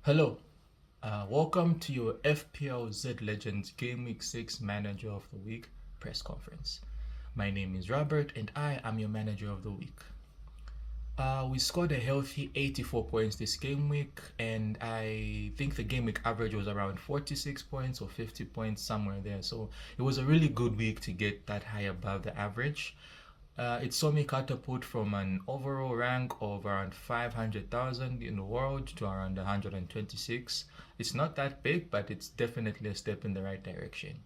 Hello, welcome to your FPL Zed Legends Gameweek 6 Manager of the Week press conference. My name is Robert and I am your Manager of the Week. We scored a healthy 84 points this game week, and I think the game week average was around 46 points or 50 points, somewhere there. So it was a really good week to get that high above the average. It saw me catapult from an overall rank of around 500,000 in the world to around 126. It's not that big, but it's definitely a step in the right direction.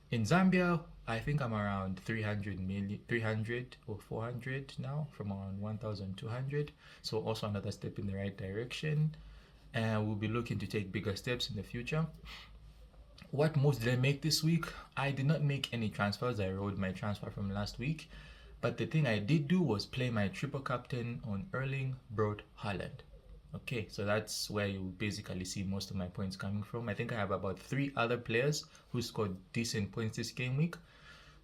In Zambia, I think I'm around 300 million, 300 or 400 now, from around 1,200. So also another step in the right direction. And we'll be looking to take bigger steps in the future. What moves did I make this week? I did not make any transfers. I rode my transfer from last week. But the thing I did do was play my triple captain on Erling Braut Haaland. Okay, so that's where you basically see most of my points coming from. I think I have about 3 other players who scored decent points this game week.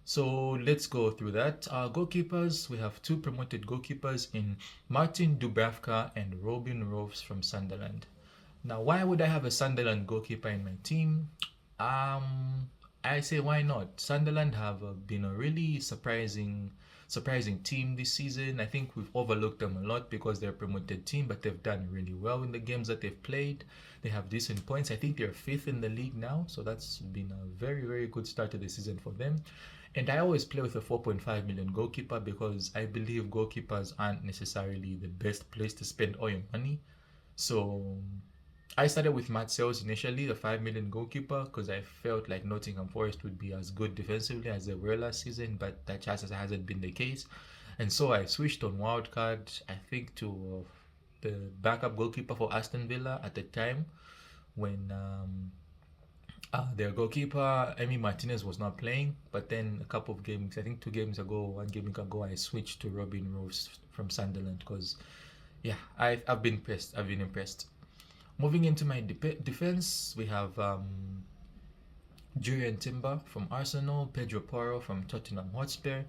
So let's go through that. Our goalkeepers, we have 2 promoted goalkeepers in Martin Dubravka and Robin Roves from Sunderland. Now, why would I have a Sunderland goalkeeper in my team? I say why not? Sunderland have been a really surprising team this season. I think we've overlooked them a lot because they're a promoted team, but they've done really well in the games that they've played. They have decent points. I think they're 5th in the league now, so that's been a very good start to the season for them. And I always play with a 4.5 million goalkeeper because I believe goalkeepers aren't necessarily the best place to spend all your money. So I started with Matt Sales initially, the 5 million goalkeeper, because I felt like Nottingham Forest would be as good defensively as they were last season, but that just hasn't been the case. And so I switched on wildcard, I think, to the backup goalkeeper for Aston Villa at the time when their goalkeeper, Emi Martinez, was not playing. But then a couple of games, I think 2 games ago, 1 game ago, I switched to Robin Rose from Sunderland because, yeah, I've been impressed. I've been impressed. Moving into my defense, we have Jurriën Timber from Arsenal, Pedro Porro from Tottenham Hotspur,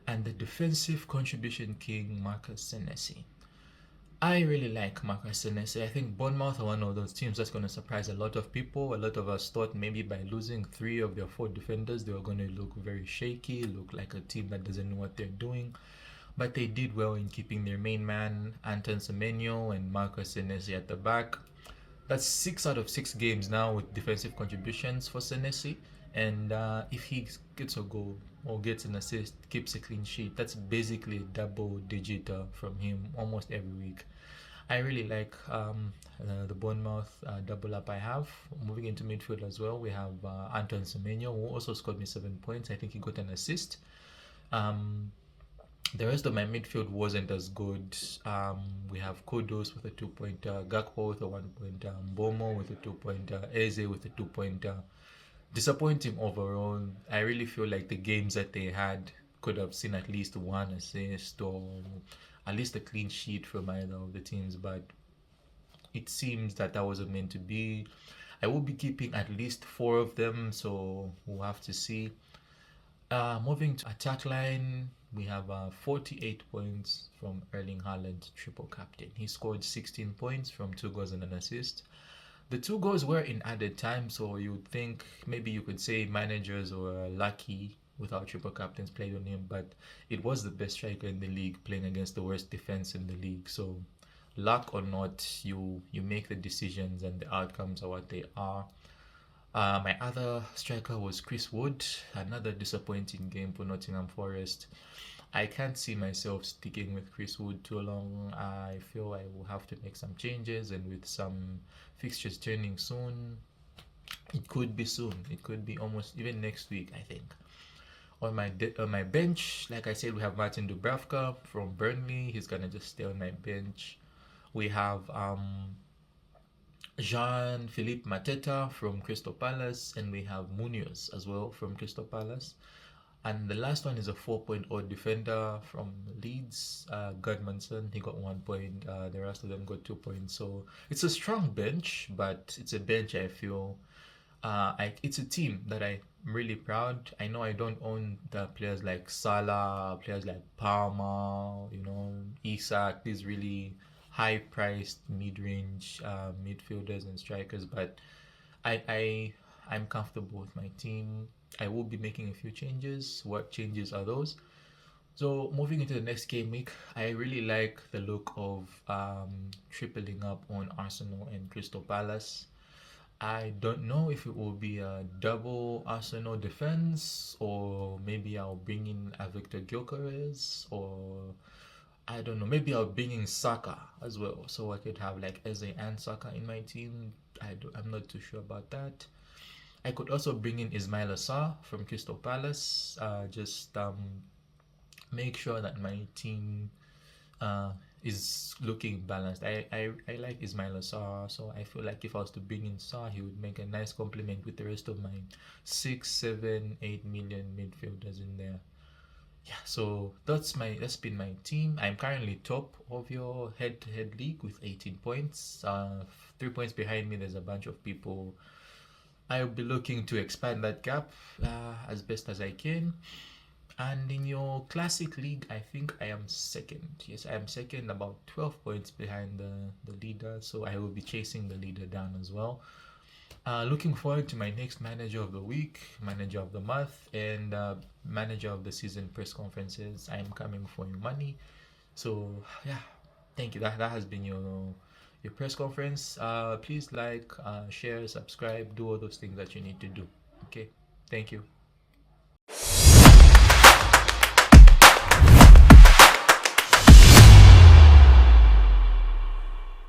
and the defensive contribution king Marcus Senesi. I really like Marcus Senesi. I think Bournemouth are one of those teams that's going to surprise a lot of people. A lot of us thought maybe by losing 3 of their 4 defenders, they were going to look very shaky, look like a team that doesn't know what they're doing. But they did well in keeping their main man, Anton Semenyo and Marcus Senesi at the back. That's 6 out of 6 games now with defensive contributions for Senesi. And if he gets a goal or gets an assist, keeps a clean sheet, that's basically a double digit from him almost every week. I really like the Bournemouth double up I have. Moving into midfield as well, we have Anton Semenyo, who also scored me 7 points. I think he got an assist. The rest of my midfield wasn't as good. We have Kudos with a 2-pointer, Gakpo with a 1-pointer, Bomo with a 2-pointer, Eze with a 2-pointer. Disappointing overall. I really feel like the games that they had could have seen at least 1 assist or at least a clean sheet from either of the teams, but it seems that wasn't meant to be. I will be keeping at least 4 of them, so we'll have to see. Moving to attack line, we have 48 points from Erling Haaland, triple captain. He scored 16 points from 2 goals and an assist. The 2 goals were in added time, so you would think maybe you could say managers were lucky with our triple captains played on him, but it was the best striker in the league playing against the worst defense in the league. So luck or not, you make the decisions and the outcomes are what they are. My other striker was Chris Wood, another disappointing game for Nottingham Forest. I can't see myself sticking with Chris Wood too long. I feel I will have to make some changes, and with some fixtures turning soon, it could be soon. It could be almost even next week, I think. On my bench, like I said, we have Martin Dubravka from Burnley. He's gonna just stay on my bench. We have Jean-Philippe Mateta from Crystal Palace, and we have Munoz as well from Crystal Palace. And the last one is a 4.0 defender from Leeds, Gudmundsson. He got 1 point. The rest of them got 2 points. So it's a strong bench, but it's a bench I feel it's a team that I'm really proud. I know I don't own the players like Salah, players like Palmer, Isak, these really high-priced mid-range midfielders and strikers, but I'm comfortable with my team. I will be making a few changes. What changes are those? So moving into the next game week, I really like the look of tripling up on Arsenal and Crystal Palace. I don't know if it will be a double Arsenal defense or maybe I'll bring in a Victor Gyökeres or I don't know. Maybe I'll bring in Saka as well, so I could have like Eze and Saka in my team. I'm not too sure about that. I could also bring in Ismail Assar from Crystal Palace. Just make sure that my team uh, is looking balanced. I like Ismail Assar, so I feel like if I was to bring in Sarr, he would make a nice complement with the rest of my 6, 7, 8 million midfielders in there. Yeah, so that's been my team. I'm currently top of your head-to-head league with 18 points. 3 points behind me, there's a bunch of people. I'll be looking to expand that gap as best as I can. And in your classic league, I think I am second. Yes, I am second, about 12 points behind the leader. So I will be chasing the leader down as well. Looking forward to my next manager of the week, manager of the month, and manager of the season press conferences. I am coming for your money. So yeah, thank you. That has been your press conference. Please like, share, subscribe, do all those things that you need to do. Okay, thank you.